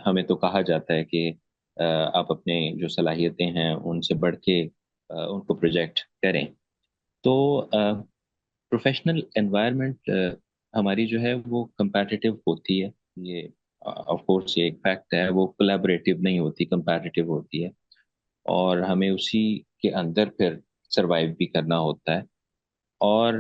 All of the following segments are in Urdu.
ہمیں تو کہا جاتا ہے کہ آپ اپنے جو صلاحیتیں ہیں ان سے بڑھ کے ان کو پروجیکٹ کریں. تو پروفیشنل انوائرمنٹ ہماری جو ہے وہ کمپیٹیٹیو ہوتی ہے. یہ آف کورس یہ ایک فیکٹ ہے، وہ کولیبریٹیو نہیں ہوتی، کمپیٹیٹیو ہوتی ہے. اور ہمیں اسی کے اندر پھر سروائیو بھی کرنا ہوتا ہے. اور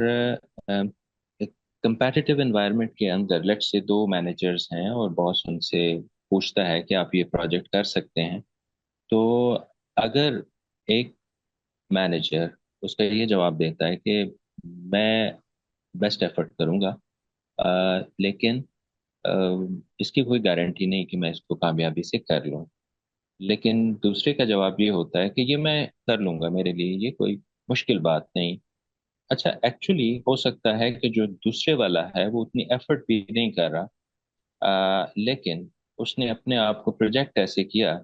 کمپیٹیٹیو انوائرمنٹ کے اندر لیٹ سے دو مینیجرز ہیں اور باس ان سے پوچھتا ہے کہ آپ یہ پروجیکٹ کر سکتے ہیں. تو اگر ایک مینیجر اس کا یہ جواب دیتا ہے کہ میں بیسٹ ایفرٹ کروں گا، لیکن آ، اس کی کوئی گارنٹی نہیں کہ میں اس کو کامیابی سے کر لوں، لیکن دوسرے کا جواب یہ ہوتا ہے کہ یہ میں کر لوں گا، میرے لیے یہ کوئی مشکل بات نہیں. اچھا، ایکچولی ہو سکتا ہے کہ جو دوسرے والا ہے وہ اتنی ایفرٹ بھی نہیں کر رہا، لیکن اس نے اپنے آپ کو پروجیکٹ ایسے کیا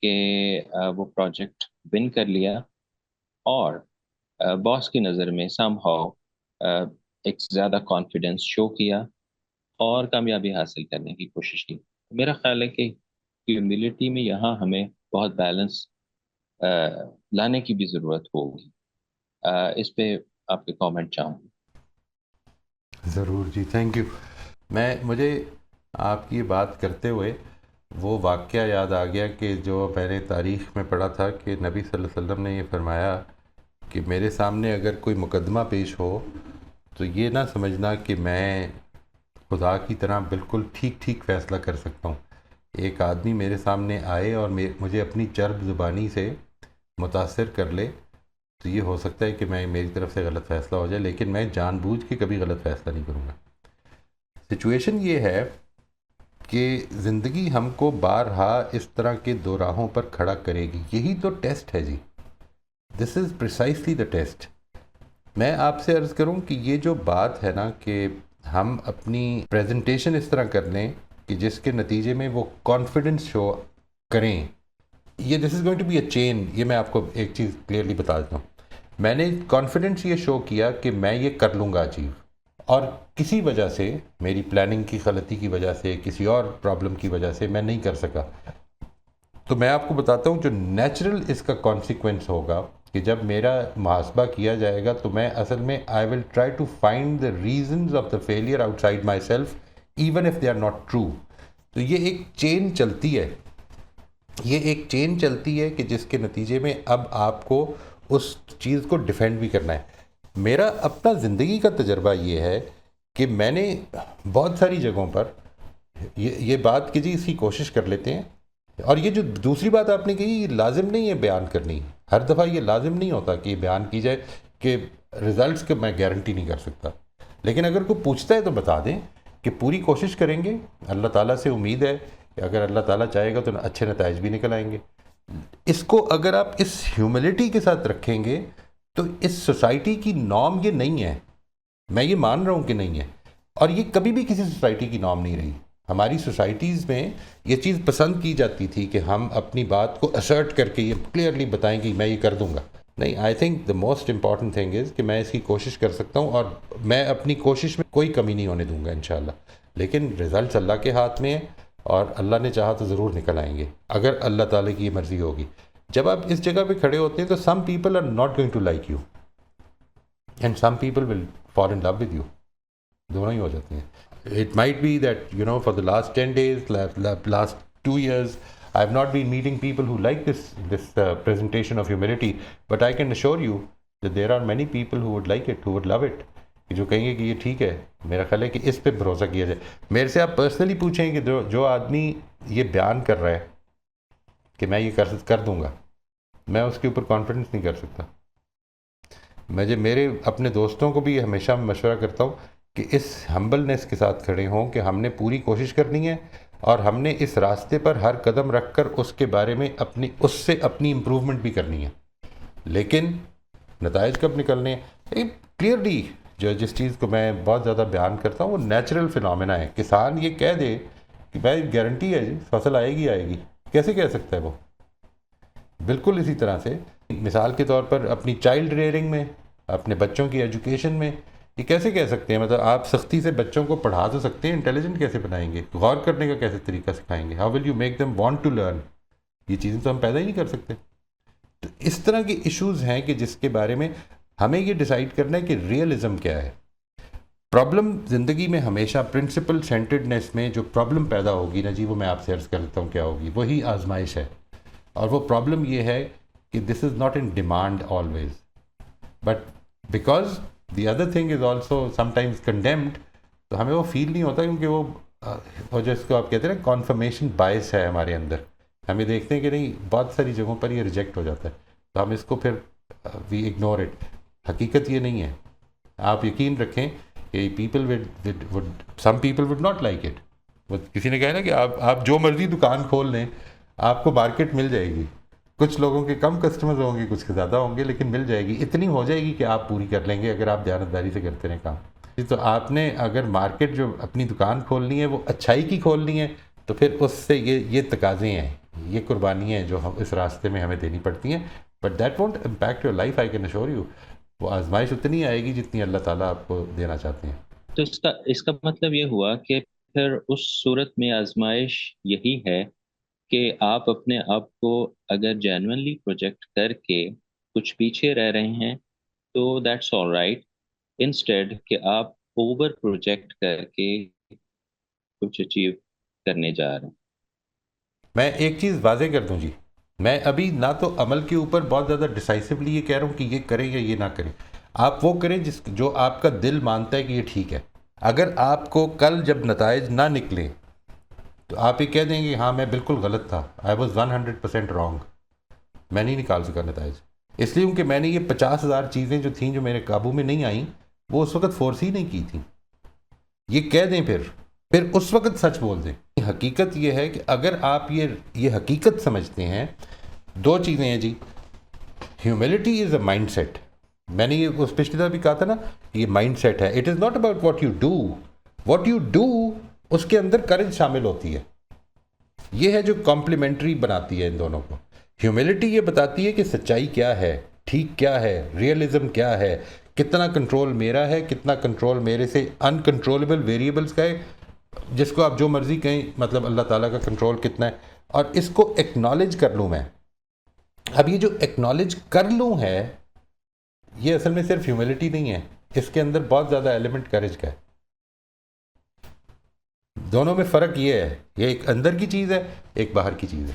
کہ وہ پروجیکٹ ون کر لیا، اور باس کی نظر میں سم ہاؤ ایک زیادہ کانفیڈنس شو کیا اور کامیابی حاصل کرنے کی کوشش کی. میرا خیال ہے کہ ہیوملٹی میں یہاں ہمیں بہت بیلنس لانے کی بھی ضرورت ہوگی. اس پہ آپ کے کامنٹ چاہوں گی. ضرور جی، تھینک یو. مجھے آپ کی بات کرتے ہوئے وہ واقعہ یاد آ گیا کہ جو میں نے تاریخ میں پڑھا تھا کہ نبی صلی اللہ علیہ وسلم نے یہ فرمایا کہ میرے سامنے اگر کوئی مقدمہ پیش ہو تو یہ نہ سمجھنا کہ میں خدا کی طرح بالکل ٹھیک ٹھیک فیصلہ کر سکتا ہوں. ایک آدمی میرے سامنے آئے اور مجھے اپنی چرب زبانی سے متاثر کر لے تو یہ ہو سکتا ہے کہ میری طرف سے غلط فیصلہ ہو جائے، لیکن میں جان بوجھ کے کبھی غلط فیصلہ نہیں کروں گا. سچویشن یہ ہے کہ زندگی ہم کو بارہا اس طرح کے دو راہوں پر کھڑا کرے گی. یہی تو ٹیسٹ ہے جی. دس از پریسائسلی دا ٹیسٹ. میں آپ سے عرض کروں کہ یہ جو بات ہے نا کہ ہم اپنی پریزنٹیشن اس طرح کر لیں کہ جس کے نتیجے میں وہ کانفیڈنس شو کریں، یہ دس از گوئنگ ٹو بی اے چین. یہ میں آپ کو ایک چیز کلیئرلی بتا دیتا ہوں. میں نے کانفیڈنس یہ شو کیا کہ میں یہ کر لوں گا اچیو، اور کسی وجہ سے، میری پلاننگ کی غلطی کی وجہ سے، کسی اور پرابلم کی وجہ سے میں نہیں کر سکا. تو میں آپ کو بتاتا ہوں جو نیچرل اس کا کانسیکوینس ہوگا کہ جب میرا محاسبہ کیا جائے گا تو میں اصل میں I will try to find the reasons of the failure outside myself even if they are not true. تو یہ ایک چین چلتی ہے، یہ ایک چین چلتی ہے کہ جس کے نتیجے میں اب آپ کو اس چیز کو ڈیفینڈ بھی کرنا ہے. میرا اپنا زندگی کا تجربہ یہ ہے کہ میں نے بہت ساری جگہوں پر یہ بات کہ جی اس کی کوشش کر لیتے ہیں. اور یہ جو دوسری بات آپ نے کہی، یہ لازم نہیں ہے بیان کرنی. ہر دفعہ یہ لازم نہیں ہوتا کہ یہ بیان کی جائے کہ رزلٹس کے میں گارنٹی نہیں کر سکتا. لیکن اگر کوئی پوچھتا ہے تو بتا دیں کہ پوری کوشش کریں گے. اللہ تعالیٰ سے امید ہے کہ اگر اللہ تعالیٰ چاہے گا تو اچھے نتائج بھی نکل آئیں گے. اس کو اگر آپ اس ہیوملٹی کے ساتھ رکھیں گے تو اس سوسائٹی کی نارم یہ نہیں ہے. میں یہ مان رہا ہوں کہ نہیں ہے، اور یہ کبھی بھی کسی سوسائٹی کی نارم نہیں رہی. ہماری سوسائٹیز میں یہ چیز پسند کی جاتی تھی کہ ہم اپنی بات کو اسرٹ کر کے یہ کلیئرلی بتائیں کہ میں یہ کر دوں گا. نہیں، I think the most important thing is کہ میں اس کی کوشش کر سکتا ہوں، اور میں اپنی کوشش میں کوئی کمی نہیں ہونے دوں گا انشاءاللہ. لیکن رزلٹس اللہ کے ہاتھ میں ہیں، اور اللہ نے چاہا تو ضرور نکل آئیں گے اگر اللہ تعالیٰ کی یہ مرضی ہوگی. جب آپ اس جگہ پہ کھڑے ہوتے ہیں تو some people are not going to like you and some people will fall in love with you. دونوں ہی ہو جاتے ہیں. It might be that for the last 10 days, last 2 years, I have not been meeting people who like this presentation of humility, but I can assure you that there are many people who would like it, who would love it, جو کہیں گے کہ یہ ٹھیک ہے. میرا خیال ہے کہ اس پہ بھروسہ کیا جائے. میرے سے آپ پرسنلی پوچھیں کہ جو آدمی یہ بیان کر رہا ہے کہ میں یہ کر دوں گا، میں اس کے اوپر کانفیڈنس نہیں کر سکتا. میرے اپنے دوستوں کو بھی ہمیشہ مشورہ کرتا ہوں کہ اس ہمبلنس کے ساتھ کھڑے ہوں کہ ہم نے پوری کوشش کرنی ہے، اور ہم نے اس راستے پر ہر قدم رکھ کر اس کے بارے میں اس سے اپنی امپروومنٹ بھی کرنی ہے. لیکن نتائج کب نکلنے ہیں کلیئرلی. جس چیز کو میں بہت زیادہ بیان کرتا ہوں وہ نیچرل فنومینا ہے. کسان یہ کہہ دے کہ بھائی گارنٹی ہے جی فصل آئے گی، کیسے کہہ سکتا ہے وہ؟ بالکل اسی طرح سے مثال کے طور پر اپنی چائلڈ ریئرنگ میں، اپنے بچوں کی ایجوکیشن میں یہ کیسے کہہ سکتے ہیں؟ مطلب آپ سختی سے بچوں کو پڑھا تو سکتے ہیں، انٹیلیجنٹ کیسے بنائیں گے؟ غور کرنے کا کیسے طریقہ سکھائیں گے؟ How will you make them want to learn? یہ چیزیں تو ہم پیدا ہی نہیں کر سکتے. تو اس طرح کے ایشوز ہیں کہ جس کے بارے میں ہمیں یہ ڈیسائیڈ کرنا ہے کہ ریئلزم کیا ہے. پرابلم زندگی میں ہمیشہ پرنسپل سینٹرڈنیس میں جو پرابلم پیدا ہوگی نا جی، وہ میں آپ سے عرض کر دیتا ہوں کیا ہوگی. وہی آزمائش ہے. اور وہ پرابلم یہ ہے کہ this is not in demand always, but because the other thing is also sometimes condemned, تو ہمیں وہ فیل نہیں ہوتا، کیونکہ وہ جو اس کو آپ کہتے ہیں نا کانفرمیشن بائس ہے ہمارے اندر. ہمیں دیکھتے ہیں کہ نہیں، بہت ساری جگہوں پر یہ ریجیکٹ ہو جاتا ہے، تو ہم اس کو پھر وی اگنور اٹ. حقیقت یہ نہیں ہے. آپ یقین رکھیں کہ some people would not like it. کسی نے کہا نا کہ آپ جو مرضی دکان کھول لیں، آپ کو مارکیٹ مل جائے گی. کچھ لوگوں کے کم کسٹمرز ہوں گے، کچھ کے زیادہ ہوں گے، لیکن مل جائے گی. اتنی ہو جائے گی کہ آپ پوری کر لیں گے اگر آپ دیانتداری سے کرتے رہیں کام. تو آپ نے اگر مارکیٹ جو اپنی دکان کھولنی ہے وہ اچھائی کی کھولنی ہے، تو پھر اس سے یہ تقاضے ہیں، یہ قربانیاں ہیں جو ہم اس راستے میں ہمیں دینی پڑتی ہیں. But that won't impact your life, I can assure you. وہ آزمائش اتنی آئے گی جتنی اللہ تعالیٰ آپ کو دینا چاہتے ہیں. تو اس کا مطلب یہ ہوا کہ پھر اس صورت میں آزمائش یہی ہے کہ آپ اپنے آپ کو اگر جینوئنلی پروجیکٹ کر کے کچھ پیچھے رہ رہے ہیں تو دیٹس آل رائٹ، انسٹیڈ کہ آپ اوور پروجیکٹ کر کے کچھ اچیو کرنے جا رہے ہیں. میں ایک چیز واضح کر دوں جی، میں ابھی نہ تو عمل کے اوپر بہت زیادہ ڈیسائسولی یہ کہہ رہا ہوں کہ یہ کریں یا یہ نہ کریں. آپ وہ کریں جو آپ کا دل مانتا ہے کہ یہ ٹھیک ہے. اگر آپ کو کل جب نتائج نہ نکلیں تو آپ یہ کہہ دیں گے ہاں میں بالکل غلط تھا، آئی واز 100% رانگ، میں نہیں نکال سکا نتائج. اس لیے کہ میں نے یہ 50,000 چیزیں جو تھیں جو میرے قابو میں نہیں آئیں، وہ اس وقت فورس ہی نہیں کی تھیں. یہ کہہ دیں، پھر اس وقت سچ بول دیں. حقیقت یہ ہے کہ اگر آپ یہ حقیقت سمجھتے ہیں، دو چیزیں ہیں ji. Humility is a mindset. میں نے یہ اس پچھلی دفعہ بھی کہا تھا نا، یہ مائنڈ سیٹ ہے. It is not about what you do اس کے اندر کرج شامل ہوتی ہے. یہ ہے جو کمپلیمنٹری بناتی ہے ان دونوں کو. ہیوملٹی یہ بتاتی ہے کہ سچائی کیا ہے، ٹھیک کیا ہے، ریئلزم کیا ہے، کتنا کنٹرول میرا ہے، کتنا کنٹرول میرے سے انکنٹرولبل ویریبلس کا ہے، جس کو آپ جو مرضی کہیں، مطلب اللہ تعالیٰ کا کنٹرول کتنا ہے. اور اس کو ایکنالج کر لوں میں. اب یہ جو ایکنالج کر لوں ہے، یہ اصل میں صرف ہیوملٹی نہیں ہے، اس کے اندر بہت زیادہ ایلیمنٹ کریج کا ہے. دونوں میں فرق یہ ہے، یہ ایک اندر کی چیز ہے، ایک باہر کی چیز ہے.